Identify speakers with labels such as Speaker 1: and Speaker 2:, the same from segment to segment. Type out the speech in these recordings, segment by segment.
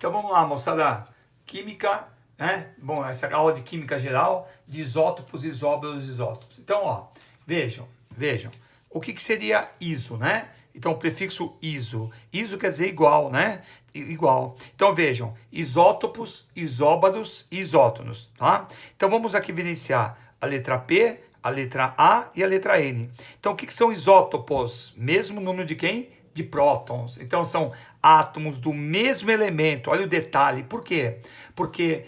Speaker 1: Então vamos lá, moçada. Química, né? Bom, essa aula de química geral, de isótopos, isóbaros, isótopos. Então, ó, vejam. O que seria iso, né? Então, o prefixo iso. Iso quer dizer igual, né? Igual. Então, vejam, isótopos, isóbaros e isótonos, tá? Então, vamos aqui evidenciar a letra P, a letra A e a letra N. Então, o que são isótopos? Mesmo número de quem? De prótons. Então, são átomos do mesmo elemento. Olha o detalhe. Por quê? Porque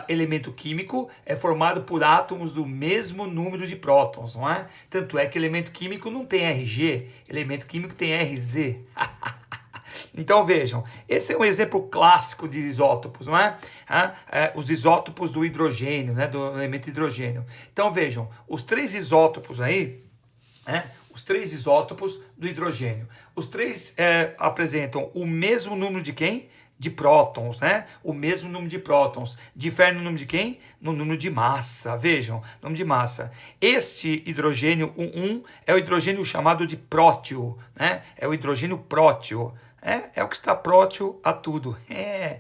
Speaker 1: elemento químico é formado por átomos do mesmo número de prótons, não é? Tanto é que elemento químico não tem RG, elemento químico tem RZ. Então vejam, esse é um exemplo clássico de isótopos, não é? Os isótopos do hidrogênio, né? Do elemento hidrogênio. Então vejam, os três isótopos aí, os três isótopos do hidrogênio. Os três apresentam o mesmo número de quem? De prótons, né? O mesmo número de prótons. Difere no número de quem? No número de massa. Vejam, número de massa. Este hidrogênio 1 é o hidrogênio chamado de prótio, né? É o hidrogênio prótio. É o que está prótio a tudo. É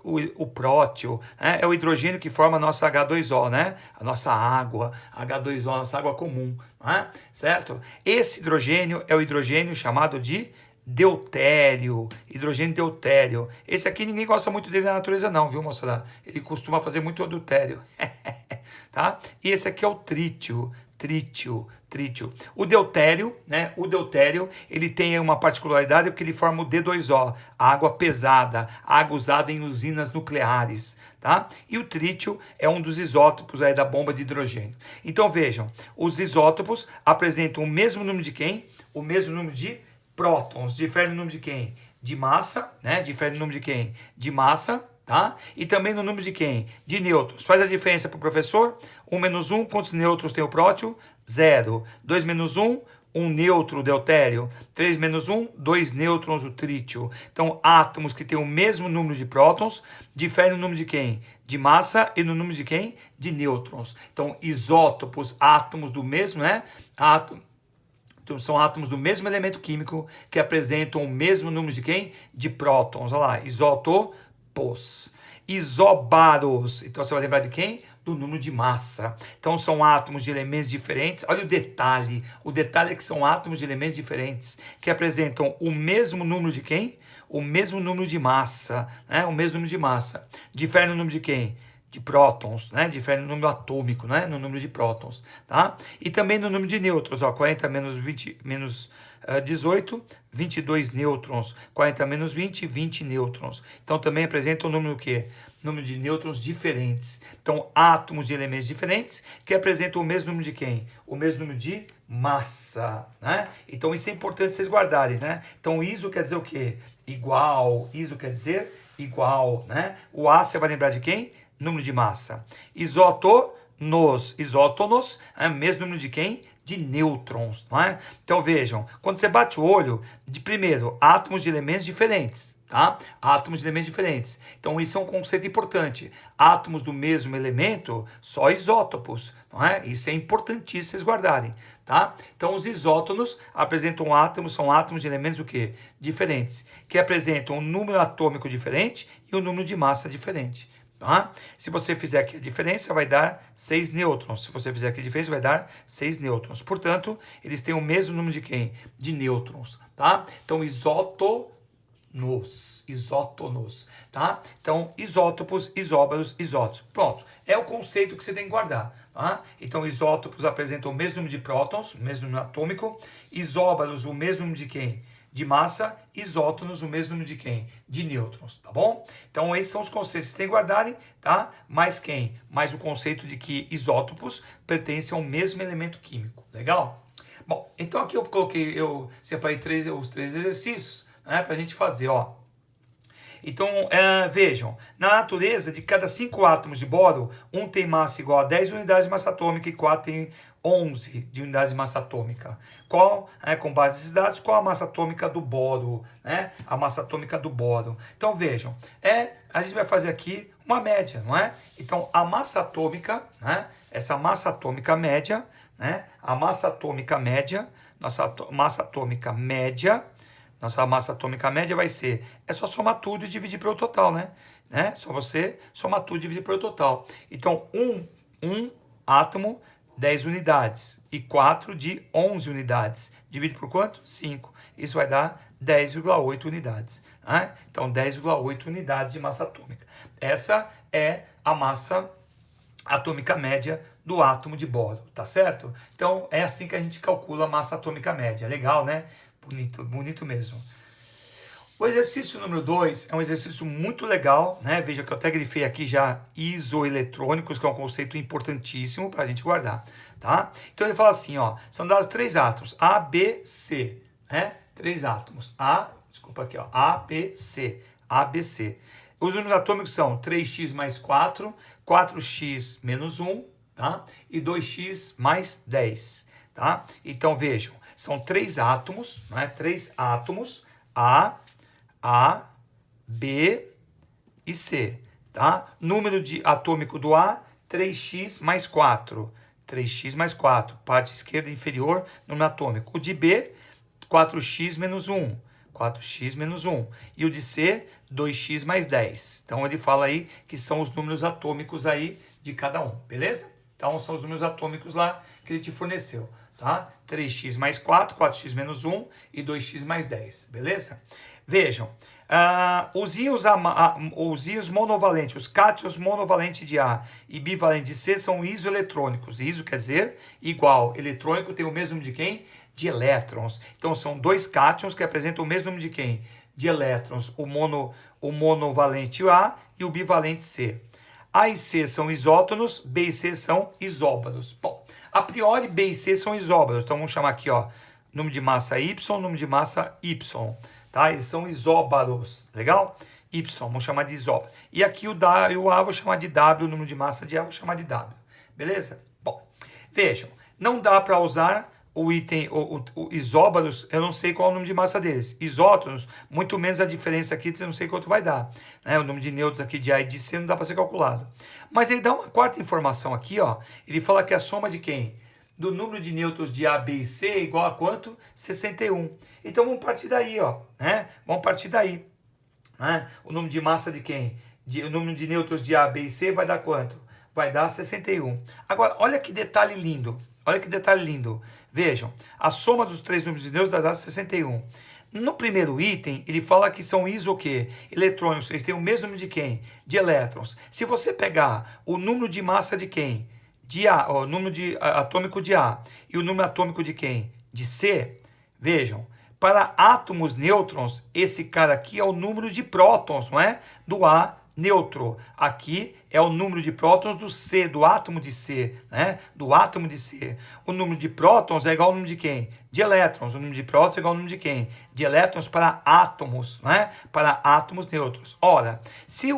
Speaker 1: o prótio, é o hidrogênio que forma a nossa H2O, né? A nossa água, H2O, a nossa água comum, não é? Certo? Esse hidrogênio é o hidrogênio chamado de deutério, hidrogênio deutério. Esse aqui ninguém gosta muito dele na natureza não, viu, moçada? Ele costuma fazer muito adultério. Tá? E esse aqui é o trítio. O deutério, né? O deutério, ele tem uma particularidade porque ele forma o D2O, água pesada, água usada em usinas nucleares, tá? E o trítio é um dos isótopos aí da bomba de hidrogênio. Então vejam, os isótopos apresentam o mesmo número de quem? O mesmo número de prótons. Difere no número de quem? De massa, né? Difere no número de quem? De massa. Tá? E também no número de quem? De nêutrons. Faz a diferença para o professor. 1 menos 1, quantos nêutrons tem o prótio? 0. 2 menos 1, 1 nêutron, o deutério. 3 menos 1, 2 nêutrons, o trítio. Então, átomos que têm o mesmo número de prótons, diferem no número de quem? De massa e no número de quem? De nêutrons. Então, isótopos, átomos do mesmo, né? São átomos do mesmo elemento químico que apresentam o mesmo número de quem? De prótons. Olha lá, isótopos. Isóbaros, então você vai lembrar de quem? Do número de massa. Então são átomos de elementos diferentes. Olha o detalhe é que são átomos de elementos diferentes que apresentam o mesmo número de quem? O mesmo número de massa, né? O mesmo número de massa. Difere no número de quem? De prótons, né? Difere no número atômico, né? No número de prótons, tá? E também no número de nêutrons, ó, 40 menos 20 menos 18, 22 nêutrons, 40 menos 20, 20 nêutrons. Então também apresenta o número o quê? Número de nêutrons diferentes. Então átomos de elementos diferentes que apresentam o mesmo número de quem? O mesmo número de massa, né? Então isso é importante vocês guardarem, né? Então iso quer dizer o quê? Igual. Iso quer dizer igual, né? O A você vai lembrar de quem? Número de massa. Isótonos, mesmo número de quem? De nêutrons, não é? Então vejam, quando você bate o olho, primeiro, átomos de elementos diferentes, tá? Átomos de elementos diferentes. Então isso é um conceito importante. Átomos do mesmo elemento, só isótopos, não é? Isso é importantíssimo vocês guardarem, tá? Então os isótonos apresentam átomos, são átomos de elementos o quê? Diferentes, que apresentam um número atômico diferente e um número de massa diferente. Tá? Se você fizer aqui a diferença, vai dar 6 nêutrons. Se você fizer aqui a diferença, vai dar 6 nêutrons. Portanto, eles têm o mesmo número de quem? De nêutrons. Tá? Então, isótonos. Tá? Então, isótopos, isóbaros, isótopos. Pronto. É o conceito que você tem que guardar. Tá? Então, isótopos apresentam o mesmo número de prótons, o mesmo número atômico. Isóbaros, o mesmo número de quem? De massa, isótonos, o mesmo número de quem? De nêutrons, tá bom? Então, esses são os conceitos que vocês têm que guardarem, tá? Mais quem? Mais o conceito de que isótopos pertencem ao mesmo elemento químico, legal? Bom, então aqui eu separei os três exercícios, né, pra gente fazer, ó. Então, vejam, na natureza, de cada 5 átomos de boro, um tem massa igual a 10 unidades de massa atômica e 4 tem 11 de unidades de massa atômica. Com base nesses dados, qual a massa atômica do boro? Né? A massa atômica do boro. Então, vejam, a gente vai fazer aqui uma média, não é? Então, a massa atômica, né? Essa massa atômica média, né? A massa atômica média, nossa massa atômica média, Nossa massa atômica média vai ser, é só somar tudo e dividir pelo total, né? Só você somar tudo e dividir pelo total. Então, um átomo, 10 unidades. E 4 de 11 unidades. Divide por quanto? 5. Isso vai dar 10,8 unidades. Né? Então, 10,8 unidades de massa atômica. Essa é a massa atômica média do átomo de boro, tá certo? Então, é assim que a gente calcula a massa atômica média. Legal, né? Bonito, bonito mesmo. O exercício número 2 é um exercício muito legal, né? Veja que eu até grifei aqui já isoeletrônicos, que é um conceito importantíssimo para a gente guardar, tá? Então ele fala assim, ó, são dados 3 átomos, A, B, C, né? 3 átomos, desculpa aqui, ó, A, B, C, A, B, C. Os números atômicos são 3x mais 4, 4x menos 1, tá? E 2x mais 10, tá? Então vejam, são 3 átomos, né? 3 átomos, A, B e C, tá? Número atômico do A, 3x mais 4. 3x mais 4, parte esquerda inferior, número atômico. O de B, 4x menos 1. 4x menos 1. E o de C, 2x mais 10. Então ele fala aí que são os números atômicos aí de cada um, beleza? Então são os números atômicos lá que ele te forneceu, tá? 3x mais 4, 4x menos 1 e 2x mais 10, beleza? Vejam, os íons monovalentes, os cátions monovalentes de A e bivalente de C são isoeletrônicos. Iso quer dizer igual. Eletrônico tem o mesmo número de quem? De elétrons. Então são 2 cátions que apresentam o mesmo número de quem? De elétrons. O monovalente A e o bivalente C. A e C são isótonos, B e C são isóbaros. Bom, a priori B e C são isóbaros. Então vamos chamar aqui, ó, número de massa Y, número de massa Y. Tá? Eles são isóbaros, legal? Y, vamos chamar de isóbaro. E aqui o A vou chamar de W, o número de massa de A vou chamar de W, beleza? Bom, vejam, não dá para usar o item, o isóbaros, eu não sei qual é o número de massa deles. Isótonos, muito menos a diferença aqui, eu não sei quanto vai dar. Né? O número de nêutrons aqui de A e de C não dá para ser calculado. Mas ele dá uma quarta informação aqui, ó. Ele fala que a soma de quem? Do número de nêutrons de A, B e C é igual a quanto? 61. Então vamos partir daí, ó, né? Vamos partir daí. Né? O número de massa de quem? O número de nêutrons de A, B e C vai dar quanto? Vai dar 61. Agora, olha que detalhe lindo. Olha que detalhe lindo. Vejam, a soma dos 3 números de nêutrons dá 61. No primeiro item, ele fala que são o quê? Eletrônicos. Eles têm o mesmo número de quem? De elétrons. Se você pegar o número de massa de quem? De A, o número atômico de A e o número atômico de quem? De C, vejam, para átomos nêutrons, esse cara aqui é o número de prótons, não é? Do A neutro. Aqui é o número de prótons do C, do átomo de C, né? Do átomo de C. O número de prótons é igual ao número de quem? De elétrons. O número de prótons é igual ao número de quem? De elétrons para átomos, né? Para átomos neutros. Ora, se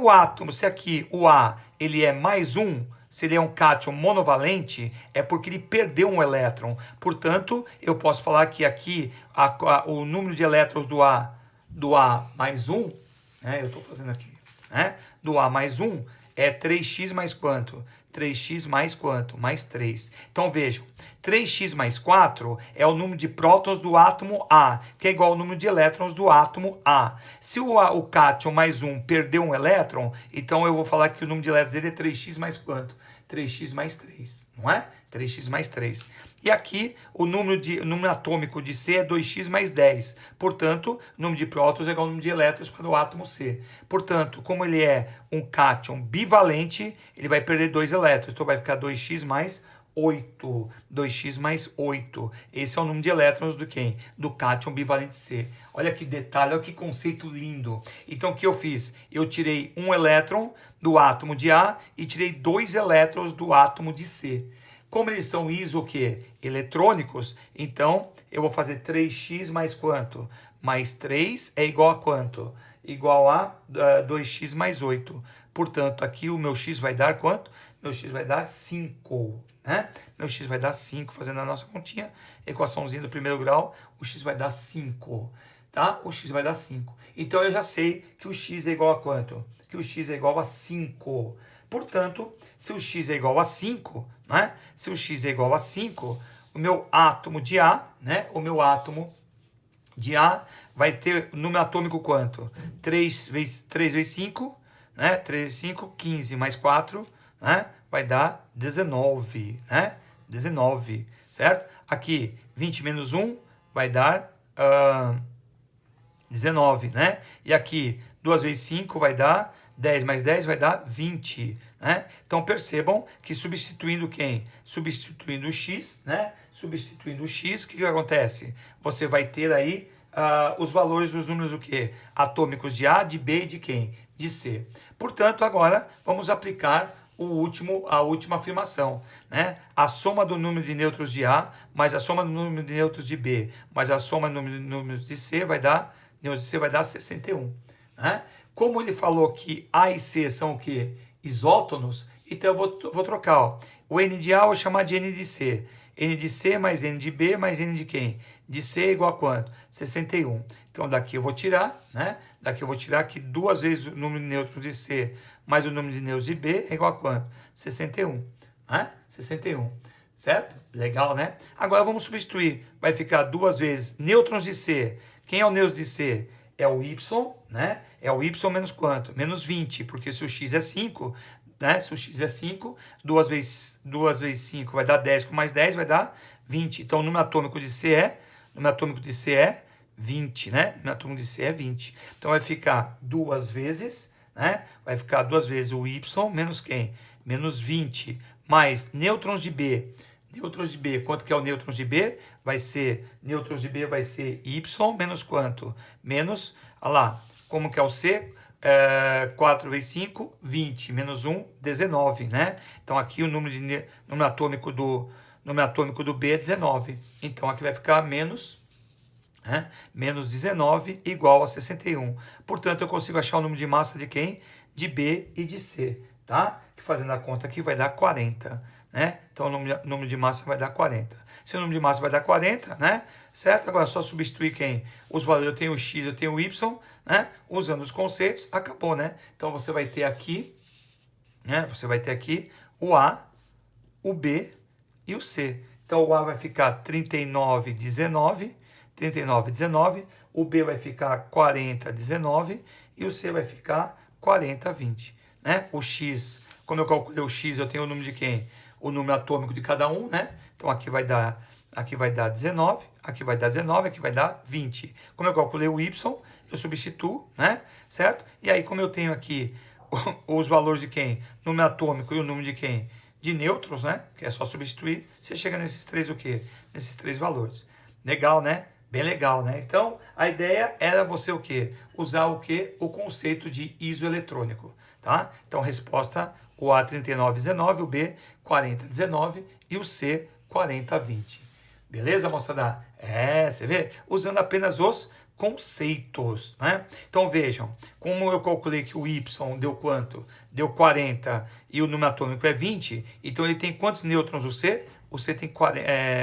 Speaker 1: aqui o A, ele é mais 1, se ele é um cátion monovalente, é porque ele perdeu um elétron. Portanto, eu posso falar que aqui o número de elétrons do A mais 1, né? Eu estou fazendo aqui, né? Do A mais 1 é 3x mais quanto? 3x mais quanto? Mais 3. Então vejam, 3x mais 4 é o número de prótons do átomo A, que é igual ao número de elétrons do átomo A. Se o cátion mais 1 perdeu um elétron, então eu vou falar que o número de elétrons dele é 3x mais quanto? 3x mais 3, não é? 3x mais 3. E aqui o número atômico de C é 2x mais 10. Portanto, o número de prótons é igual ao número de elétrons para o átomo C. Portanto, como ele é um cátion bivalente, ele vai perder 2 elétrons. Então vai ficar 2x mais 8. 2x mais 8. Esse é o número de elétrons do quem? Do cátion bivalente C. Olha que detalhe, olha que conceito lindo. Então o que eu fiz? Eu tirei um elétron do átomo de A e tirei 2 elétrons do átomo de C. Como eles são eletrônicos, então eu vou fazer 3x mais quanto? Mais 3 é igual a quanto? Igual a 2x mais 8. Portanto, aqui o meu x vai dar quanto? Meu x vai dar 5. Né? Meu x vai dar 5, fazendo a nossa continha, equaçãozinha do primeiro grau, o x vai dar 5. Tá? O x vai dar 5. Então eu já sei que o x é igual a quanto? Que o x é igual a 5. Portanto, se o x é igual a 5, né? Se o x é igual a 5, o meu átomo de A, né? O meu átomo de A vai ter o número atômico quanto? 3 vezes 5, né? 3 vezes 5, 15 mais 4, né? Vai dar 19, né? 19, certo? Aqui, 20 menos 1 vai dar 19, né? E aqui, 2 vezes 5 vai dar 10 mais 10 vai dar 20, né? Então percebam que substituindo quem? Substituindo o x, né? Substituindo o x, o que acontece? Você vai ter aí os valores dos números o quê? Atômicos de A, de B e de quem? De C. Portanto, agora vamos aplicar a última afirmação, né? A soma do número de nêutrons de A mais a soma do número de nêutrons de B mais a soma do número de números de C vai dar 61, né? Como ele falou que A e C são o quê? Isótonos, então eu vou trocar, ó. O N de A eu vou chamar de N de C. N de C mais N de B mais N de quem? De C é igual a quanto? 61. Então daqui eu vou tirar, né? Daqui eu vou tirar que 2 vezes o número de nêutrons de C mais o número de nêutrons de B é igual a quanto? 61, né? 61, certo? Legal, né? Agora vamos substituir. Vai ficar 2 vezes nêutrons de C. Quem é o nêutron de C? É o Y, né? É o Y menos quanto? Menos 20, porque se o X é 5, né? Se o X é 5, 2 vezes 5 vai dar 10, com mais 10 vai dar 20. Então o número atômico de C é 20, né? O número atômico de C é 20. Então vai ficar 2 vezes, né? Vai ficar 2 vezes o Y menos quem? Menos 20, mais nêutrons de B. Nêutrons de B, quanto que é o nêutrons de B? Nêutrons de B vai ser Y menos quanto? Menos, olha lá, como que é o C? 4 vezes 5, 20, menos 1, 19, né? Então aqui o número atômico do B é 19. Então aqui vai ficar menos, né? Menos 19 igual a 61. Portanto, eu consigo achar o número de massa de quem? De B e de C, tá? Que fazendo a conta aqui vai dar 40, né? Então o número de massa vai dar 40. Se o número de massa vai dar 40, né? Certo? Agora é só substituir quem? Os valores, eu tenho o X, eu tenho o Y, né? Usando os conceitos, acabou, né? Então você vai ter aqui, né? Você vai ter aqui o A, o B e o C. Então o A vai ficar 39, 19, o B vai ficar 40, 19 e o C vai ficar 40, 20, né? O X, como eu calculei o X, eu tenho o número de quem? O número atômico de cada um, né? Então aqui vai dar 19, aqui vai dar 19, aqui vai dar 20. Como eu calculei o Y, eu substituo, né? Certo? E aí, como eu tenho aqui os valores de quem? Número atômico e o número de quem? De nêutrons, né? Que é só substituir, você chega nesses três o quê? Nesses três valores. Legal, né? Bem legal, né? Então, a ideia era você o quê? Usar o quê? O conceito de isoeletrônico, tá? Então, resposta, o A 3919, o B 4019 e o C 4020. Beleza, moçada? Você vê? Usando apenas os conceitos, né? Então, vejam, como eu calculei que o Y deu quanto? Deu 40 e o número atômico é 20, então ele tem quantos nêutrons o C? O C tem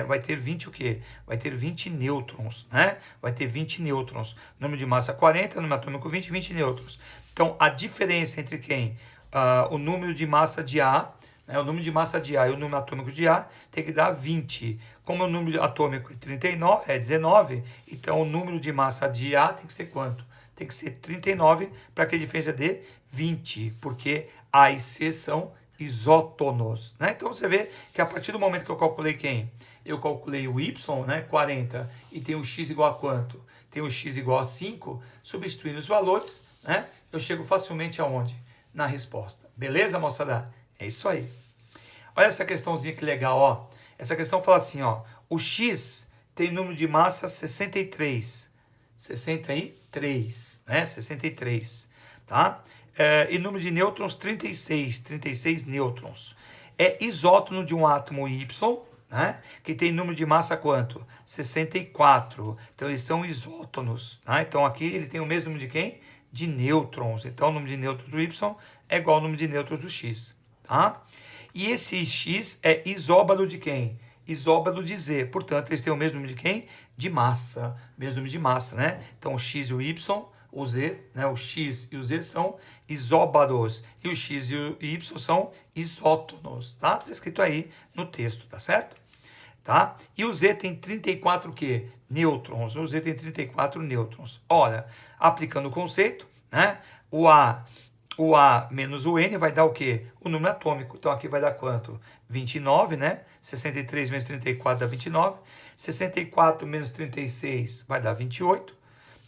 Speaker 1: vai ter 20 o quê? Vai ter 20 nêutrons, né? Vai ter 20 nêutrons. Número de massa 40, número atômico 20, 20 nêutrons. Então, a diferença entre quem? O número de massa de A, né? O número de massa de A e o número atômico de A tem que dar 20. Como o número atômico é 19, então o número de massa de A tem que ser quanto? Tem que ser 39 para que a diferença dê 20, porque A e C são isótonos, né? Então você vê que a partir do momento que eu calculei quem? Eu calculei o Y, né, 40, e tem o X igual a quanto? Tem o X igual a 5, substituindo os valores, né? Eu chego facilmente aonde? Na resposta. Beleza, moçada? É isso aí. Olha essa questãozinha que legal, ó. Essa questão fala assim, ó. O X tem número de massa 63. 63, né? 63, tá? E número de nêutrons 36 nêutrons. É isótono de um átomo Y, né? Que tem número de massa quanto? 64. Então eles são isótonos, tá? Então aqui ele tem o mesmo número de quem? De nêutrons. Então o número de nêutrons do Y é igual ao número de nêutrons do X, tá? E esse X é isóbaro de quem? Isóbaro de Z. Portanto, eles têm o mesmo número de quem? De massa. Mesmo número de massa, né? Então, o X e o Y, o Z, né? O X e o Z são isóbaros. E o X e o Y são isótonos, tá? Tá escrito aí no texto, tá certo? tá? E o Z tem 34 o quê? Nêutrons. O Z tem 34 nêutrons. Ora, aplicando o conceito, né? O A menos o N vai dar o quê? O número atômico. Então aqui vai dar quanto? 29, né? 63 menos 34 dá 29. 64 menos 36 vai dar 28.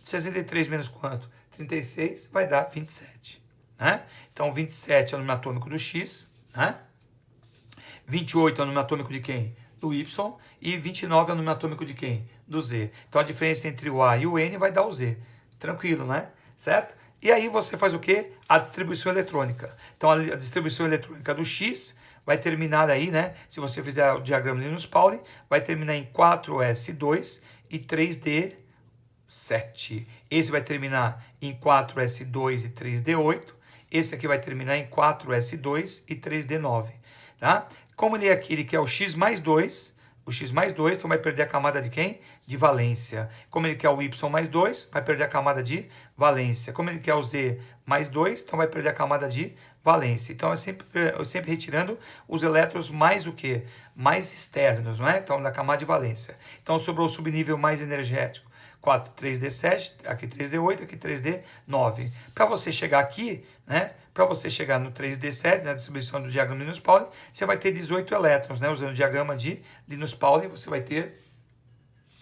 Speaker 1: 63 menos quanto? 36 vai dar 27. Né? Então 27 é o número atômico do X. Né? 28 é o número atômico de quem? Do Y. E 29 é o número atômico de quem? Do Z. Então a diferença entre o A e o N vai dar o Z. Tranquilo, né? Certo? E aí você faz o quê? A distribuição eletrônica. Então a distribuição eletrônica do X vai terminar aí, né? Se você fizer o diagrama de Linus-Pauling, vai terminar em 4s2 e 3d7. Esse vai terminar em 4s2 e 3d8. Esse aqui vai terminar em 4s2 e 3d9. Tá? Como ele é aqui, ele quer o x mais 2, então vai perder a camada de quem? De valência. Como ele quer o y mais 2, vai perder a camada de valência. Como ele quer o z mais 2, então vai perder a camada de valência. Então eu sempre retirando os elétrons mais o quê? Mais externos, não é? Então da camada de valência. Então sobrou o subnível mais energético. 4, 3D7, aqui 3D8, aqui 3D9. Para você chegar aqui, né? Para você chegar no 3D7, na distribuição do diagrama de Linus-Pauling, você vai ter 18 elétrons, né? Usando o diagrama de Linus-Pauling, você vai ter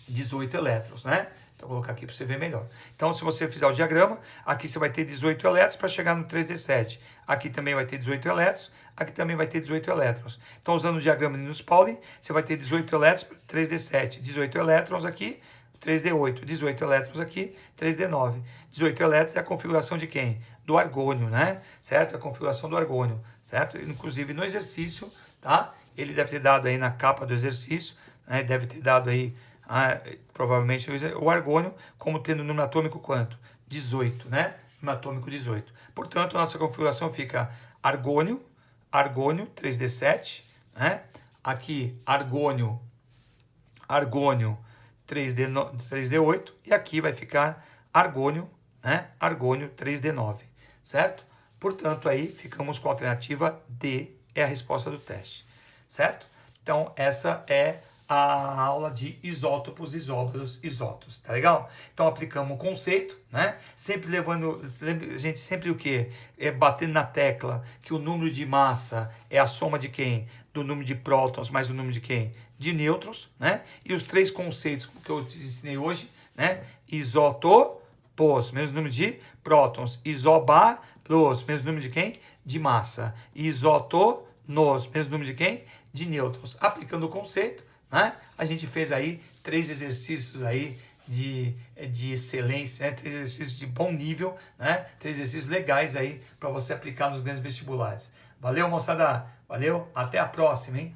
Speaker 1: 18 elétrons, né? Então, vou colocar aqui para você ver melhor. Então, se você fizer o diagrama, aqui você vai ter 18 elétrons para chegar no 3D7. Aqui também vai ter 18 elétrons, aqui também vai ter 18 elétrons. Então, usando o diagrama de Linus-Pauling, você vai ter 18 elétrons para 3D7, 18 elétrons aqui, 3D8, 18 elétrons aqui, 3D9. 18 elétrons é a configuração de quem? Do argônio, né? Certo? A configuração do argônio, certo? Inclusive no exercício, tá? Ele deve ter dado aí na capa do exercício, né? Deve ter dado aí, provavelmente, o argônio, como tendo número atômico quanto? 18, né? Número atômico 18. Portanto, a nossa configuração fica argônio, 3D7, né? Aqui, argônio 3D8, e aqui vai ficar argônio, né? Argônio 3D9, certo? Portanto, aí ficamos com a alternativa D, é a resposta do teste, certo? Então, essa é a aula de isótopos, isóbaros, isótopos, tá legal? Então, aplicamos o conceito, né? Sempre levando, a gente sempre o quê? Batendo na tecla que o número de massa é a soma de quem? Do número de prótons mais o número de quem? De nêutrons, né? E os três conceitos que eu te ensinei hoje, né? Isótopos, mesmo número de prótons. Isóbaros, mesmo número de quem? De massa. Isótonos, mesmo número de quem? De nêutrons. Aplicando o conceito, né? A gente fez aí 3 exercícios aí de excelência, né? 3 exercícios de bom nível, né? 3 exercícios legais aí para você aplicar nos grandes vestibulares. Valeu, moçada! Valeu, até a próxima, hein?